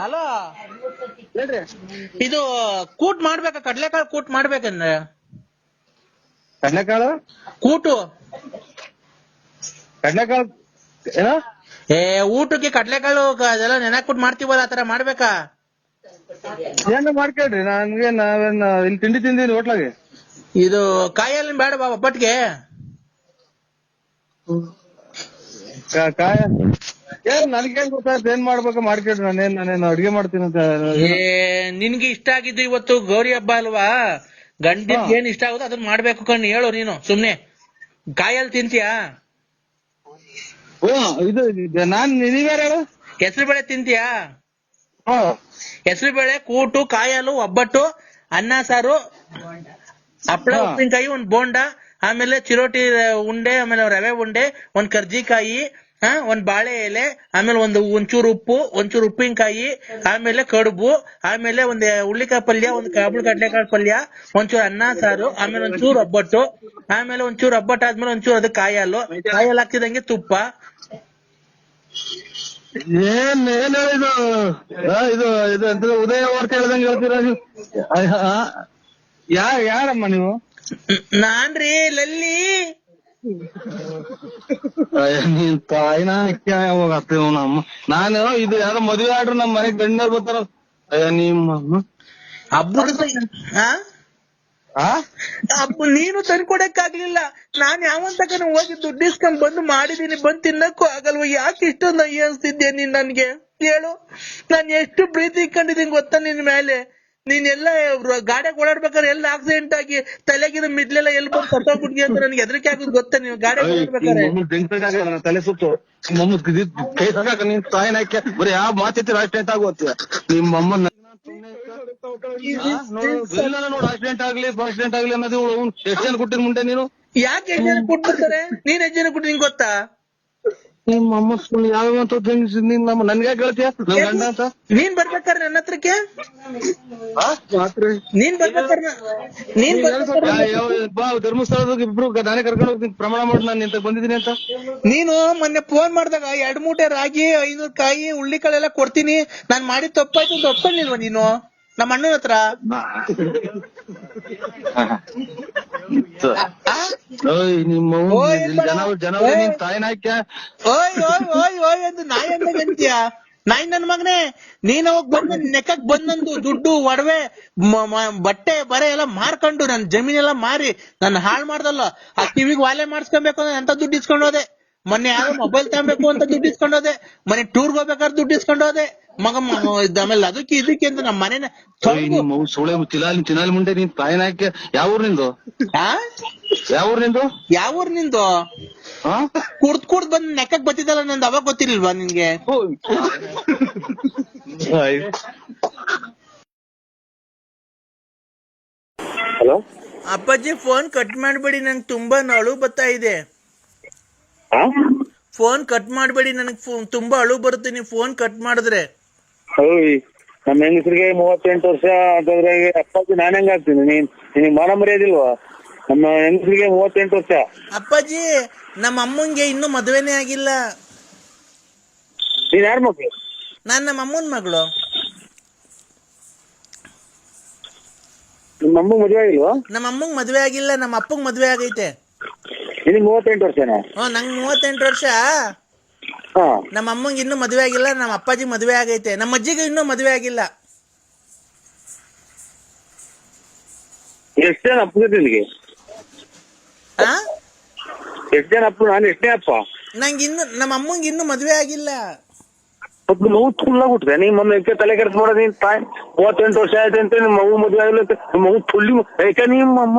Hello, ಹೇಳ್ರಿ. ಇದು ಕೂಟ್ ಮಾಡ್ಬೇಕಾ? ಕಡ್ಲೆಕಾಳು ಕೂಟ್ ಮಾಡ್ಬೇಕಂದ್ರೆ ಕಡ್ಲೆಕಾಳು ಕೂಟು. ಕಡ್ಲೆಕಾಳು ಏನೋ ಊಟಕ್ಕೆ ಕಡ್ಲೆಕಾಳು ಅದೆಲ್ಲ ನೆನಕ್ಬಿಟ್ಟು ಮಾಡ್ತೀವಲ್ಲ, ಆತರ ಮಾಡ್ಬೇಕಾ? ಏನು ಮಾಡ್ಕೊಳ್ರಿ. ನನ್ಗೆ ನಾವೇನ್ ಇಲ್ಲಿ ತಿಂಡಿ ತಿಂದಿನಿ ಹೋಟ್ಲಾಗೆ. ಇದು ಕಾಯಲ್ಲಿ ಬೇಡ ಬಾ ಒಬ್ಬಟ್ಟಿಗೆ. ಕಾಯ ಏನ್ ನನ್ಗೇನ್ ಗೊತ್ತಾಯ್ತು ಏನ್ ಮಾಡ್ಬೇಕು ಮಾಡ್ಕೊಳ್ರಿ. ನಾನೇನು ಅಡ್ಗೆ ಮಾಡ್ತೀನಿ ಅಂತ. ನಿನ್ಗೆ ಇಷ್ಟ ಆಗಿದ್ದು ಇವತ್ತು ಗೌರಿ ಹಬ್ಬ ಅಲ್ವಾ, ಗಂಡಿನ ಏನ್ ಇಷ್ಟ ಆಗುತ್ತೋ ಅದನ್ನ ಮಾಡ್ಬೇಕು ಕಣ್. ಹೇಳು ನೀನು ಸುಮ್ನೆ. ಕಾಯಲ್ಲಿ ತಿಂತೀಯಾ? ಇದು ನೀವ್ಯಾರು ಹೇಳು? ಹೆಸರು ಬೇಳೆ ತಿಂತೀಯಾ? ಹ್ಮ್. ಹೆಸರು ಬೇಳೆ, ಕೂಟು, ಕಾಯಲು, ಒಬ್ಬಟ್ಟು, ಅನ್ನ ಸಾರು, ಹಪ್ಪಳ, ಉಪ್ಪಿನಕಾಯಿ, ಒಂದ್ ಬೋಂಡ, ಆಮೇಲೆ ಚಿರೋಟಿ ಉಂಡೆ, ಆಮೇಲೆ ರವೆ ಉಂಡೆ, ಒಂದ್ ಕರ್ಜಿಕಾಯಿ, ಒಂದ್ ಬಾಳೆ ಎಲೆ, ಆಮೇಲೆ ಒಂಚೂರು ಉಪ್ಪು, ಒಂಚೂರು ಉಪ್ಪಿನಕಾಯಿ, ಆಮೇಲೆ ಕಡುಬು, ಆಮೇಲೆ ಒಂದ್ ಹುಳ್ಳಿಕಾಯಿ ಪಲ್ಯ, ಒಂದ್ ಕಾಬುಳು ಕಡ್ಲೆಕಾಳು ಪಲ್ಯ, ಒಂಚೂರು ಅನ್ನ ಸಾರು, ಆಮೇಲೆ ಒಂಚೂರು ಒಬ್ಬಟ್ಟು, ಆಮೇಲೆ ಒಂಚೂರು ಒಬ್ಬಟ್ಟು ಆದ್ಮೇಲೆ ಒಂಚೂರು ಅದಕ್ಕೆ ಕಾಯಲ್ಲು ಹಾಕ್ತಿದಂಗೆ ತುಪ್ಪ. ಏನ್ ಹೇಳಿದು? ಇದು ಇದು ಎಂತ ಉದಯ ವಾರ್ತೆ ಹೇಳ್ದಂಗೆ ಹೇಳ್ತೀರಾ ನೀವು? ಯಾರಮ್ಮ ನೀವು? ನಾನ್ರಿ ಲಲ್ಲಿ. ನೀನ್ ತಾಯಿನ ಹೋಗತ್ತೇವ ನಮ್ಮ. ನಾನು ಇದು ಯಾರೋ ಮದುವೆ ಆಡ್ರು ನಮ್ ಮನೆಗ್ ಗಂಡರ್ ಬರ್ತಾರ. ನಿಮ್ಮ ಹಬ್ಬದ ನೀನು ತಂದ್ಕೊಡಕ್ಕಾಗ್ಲಿಲ್ಲ. ನಾನ್ ಯಾವಂತಕನ ಹೋಗಿ ದುಡ್ಡು ಇಸ್ಕೊಂಡ್ ಬಂದು ಮಾಡಿದೀನಿ, ಬಂದ್ ತಿನ್ನಕ್ಕೂ ಆಗಲ್ವ? ಯಾಕೆ ಇಷ್ಟೊಂದು ಅಯ್ಯ ಅನ್ಸ್ತಿದ್ಯಾ ನೀನ್ ನನ್ಗೆ? ಹೇಳು, ನಾನ್ ಎಷ್ಟು ಪ್ರೀತಿ ಇಟ್ಕೊಂಡಿದೀನಿ ಗೊತ್ತಾ ನಿನ್ ಮೇಲೆ. ನೀನ್ ಎಲ್ಲ ಗಾಡಿಯಾಗ ಓಡಾಡ್ಬೇಕಾದ್ರೆ ಎಲ್ಲ ಆಕ್ಸಿಡೆಂಟ್ ಆಗಿ ತಲೆಗಿನ ಮಿಡ್ಲೆಲ್ಲ ಎಲ್ಲಿ ಬಂದು ಸತ್ತೋಗ್ಬಿಟ್ಟಿ ಅಂತ ನನ್ಗೆ ಹೆದರಿಕೆ ಆಗೋದು ಗೊತ್ತಾ? ನೀವು ಗಾಡಿ ಓಡಾಡ್ಬೇಕಾರೆ ತಲೆ ಸುತ್ತು ಕೈ ಸಾಕ. ನಿನ್ ತಾಯಿನ ಬರೀ ಯಾವ ಮಾತಿರ್ತೀರ ಆಕ್ಸಿಡೆಂಟ್ ಆಗೋತ್ತೀಯ ನಿಮ್ಮಮ್ಮ. ನೋಡು ಆಕ್ಸಿಡೆಂಟ್ ಆಗ್ಲಿ ಆಕ್ಸಿಡೆಂಟ್ ಆಗ್ಲಿ ಅನ್ನೋದು ಎಷ್ಟು ಜನ ಕೊಟ್ಟಿರ್ ಮುಂದೆ ನೀನು? ಯಾಕೆ ಎಷ್ಟು ಜನ ಕೊಟ್ಬಿಡ್ತಾರೆ? ನೀನ್ ಎಷ್ಟು ಜನ ಕೊಟ್ಟಿ ನಿಂಗೆ ಗೊತ್ತಾ? ನಿಮ್ಮ ಅಮ್ಮ ಯಾವ ನನ್ಗೆ ಹೇಳ್ತೀಯ ನನ್ ಗಂಡ ಅಂತ? ನೀನ್ ಬರ್ಬೇಕಾರೆ ನನ್ನ ಹತ್ರಕ್ಕೆ, ನೀನ್ ಬರ್ಬೇಕಾರೆ ಧರ್ಮಸ್ಥಳದ ಇಬ್ರು ನಾನೇ ಕರ್ಕೊಂಡು ಹೋಗ್ತೀನಿ. ಪ್ರಮಾಣ ಮಾಡಿ ನಾನು ನಿಂತ ಬಂದಿದ್ದೀನಿ ಅಂತ. ನೀನು ಮೊನ್ನೆ ಫೋನ್ ಮಾಡಿದಾಗ 2 ಮೂಟೆ ರಾಗಿ, 500 ಕಾಯಿ, ಹುಳ್ಳಿಕಾಳೆಲ್ಲ ಕೊಡ್ತೀನಿ, ನಾನ್ ಮಾಡಿದ ತಪ್ಪಾಯ್ತು ಅಂತ ಒಪ್ಕೊಂಡಿಲ್ವಾ ನೀನು ನಮ್ಮ ಅಣ್ಣನ ಹತ್ರ? ನಿನ್ ತಾಯಿನ ಓಯ್ ಓಯ್ ಓಯ್ ಓಯ್ ಎಂದು ನಾಯಿ ಅಂತೀಯ? ನಾಯಿ ನನ್ ಮಗನೇ, ನೀನ್ ಅವಾಗ ಬಂದ ನೆಕ್ಕಕ್ ಬಂದಂದು ದುಡ್ಡು, ಒಡವೆ, ಬಟ್ಟೆ ಬರೆ ಎಲ್ಲ ಮಾರ್ಕೊಂಡು ನನ್ ಜಮೀನೆಲ್ಲ ಮಾರಿ ನನ್ನ ಹಾಳು ಮಾಡ್ದಲ್ಲ. ಆ ಕಿವಿಗೆ ವಾಲೆ ಮಾಡ್ಸ್ಕೊಬೇಕು ಅಂದ್ರೆ ಅಂತ ದುಡ್ಡು ಇಸ್ಕೊಂಡು ಹೋದೆ. ಮೊನ್ನೆ ಯಾರೋ ಮೊಬೈಲ್ ತಗೋಬೇಕು ಅಂತ ದುಡ್ಡು ಇಸ್ಕೊಂಡು ಹೋದೆ. ಮೊನ್ನೆ ಟೂರ್ಗೆ ಹೋಗ್ಬೇಕಾದ್ರೆ ದುಡ್ಡು ಇಸ್ಕೊಂಡು ಹೋದೆ. ಆಮೇಲೆ ಅದಕ್ಕೆ ಇದಕ್ಕೆ ಅಂತ ನಮ್ಮ ಮನೇನ ಸೋಳೆ ಚಿನಾಲಿ ಮುಂಡೆ. ನೀನ್ ತಾಯಿನ ಯಾವ ಊರ್ ನಿಂದು? ಯಾವ ಊರ್ ನಿಂದು? ಕುಡ್ದ್ ಬಂದ್ ನೆಕ್ಕಕ್ ಬತ್ತಿದ್ದಲ್ಲ ನಂದು, ಅವಾಗ ಗೊತ್ತಿರ್ಲಿಲ್ವಾ ನಿನ್ಗೆ? ಹಲೋ ಅಪ್ಪಾಜಿ, ಫೋನ್ ಕಟ್ ಮಾಡ್ಬೇಡಿ, ನಂಗೆ ತುಂಬಾ ಅಳು ಬರ್ತಾ ಇದೆ. ಫೋನ್ ಕಟ್ ಮಾಡ್ಬೇಡಿ, ನನಗ್ ತುಂಬಾ ಅಳು ಬರುತ್ತೆ ನೀವು ಫೋನ್ ಕಟ್ ಮಾಡಿದ್ರೆ. ನಮ್ಮ ಹೆಂಗಸರಿಗೆ 38 ವರ್ಷ ಅಂತಂದ್ರೆ ಅಪ್ಪಾಜಿ ನಾನ್ ಹೆಂಗ ಆಗ್ತೀನಿ? ನಿನಗೆ ಮಾನ ಮರ್ಯಾದಿಲ್ವಾ? ನಮ್ಮ ಹೆಂಗಸರಿಗೆ 38 ವರ್ಷ. ಅಪ್ಪಾಜಿ, ನಮ್ಮ ಅಮ್ಮಂಗೆ ಇನ್ನೂ ಮದ್ವೆನೇ ಆಗಿಲ್ಲ. ನೀನ್ ಯಾರ ಮಕ್ಳು? ನಾನ್ ನಮ್ಮ ಅಮ್ಮನ ಮಗಳು. ನಿಮ್ಮ ಅಮ್ಮಗ್ ಮದ್ವೆ ಆಗಿಲ್ವಾ? ನಮ್ಮ ಅಮ್ಮಂಗ್ ಮದ್ವೆ ಆಗಿಲ್ಲ, ನಮ್ಮ ಅಪ್ಪಂಗ್ ಮದ್ವೆ ಆಗೈತೆ. ನಿನಗೆ 38 ವರ್ಷನಾ? ನಂಗ್ 38 ವರ್ಷ. ನಮ್ಮ ಅಮ್ಮಂಗ್ ಇನ್ನೂ ಮದ್ವೆ ಆಗಿಲ್ಲ, ನಮ್ಮ ಅಪ್ಪಾಜಿ ಮದ್ವೆ ಆಗೈತೆ. ನಮ್ಮ ಅಜ್ಜಿಗೆ ಇನ್ನೂ ಮದ್ವೆ ಆಗಿಲ್ಲ. ಎಷ್ಟು ಜನ ಅಪ್ಪ ನಿನಗೆ? ಎಷ್ಟು ಜನ ಅಪ್ಪ? ನಾನು ಎಷ್ಟನೇ ಅಪ್ಪ? ನಂಗೆ ಇನ್ನು ನಮ್ಮ ಅಮ್ಮಂಗ್ ಇನ್ನೂ ಮದ್ವೆ ಆಗಿಲ್ಲ. ನೋವು ತುಳ್ಳಾಗ್ಬಿಟ್ಟಿದೆ. ನೀನ್ ಮೊನ್ನೆ ತಲೆ ಕೆಡ್ಸ್ ಮಾಡೋದು. ನೀನ್ ತಾಯಿ 38 ವರ್ಷ ಆಯ್ತು ಅಂತ ನಿಮ್ಮ ಮಗು ಮದ್ವೆ ಆಗಿಲ್ಲ ಅಂತ. ನಿಮ್ಮ ಮಗು ತುಳ್ಳಿ ಯಾಕೆ ನಿಮ್ಮ ಅಮ್ಮ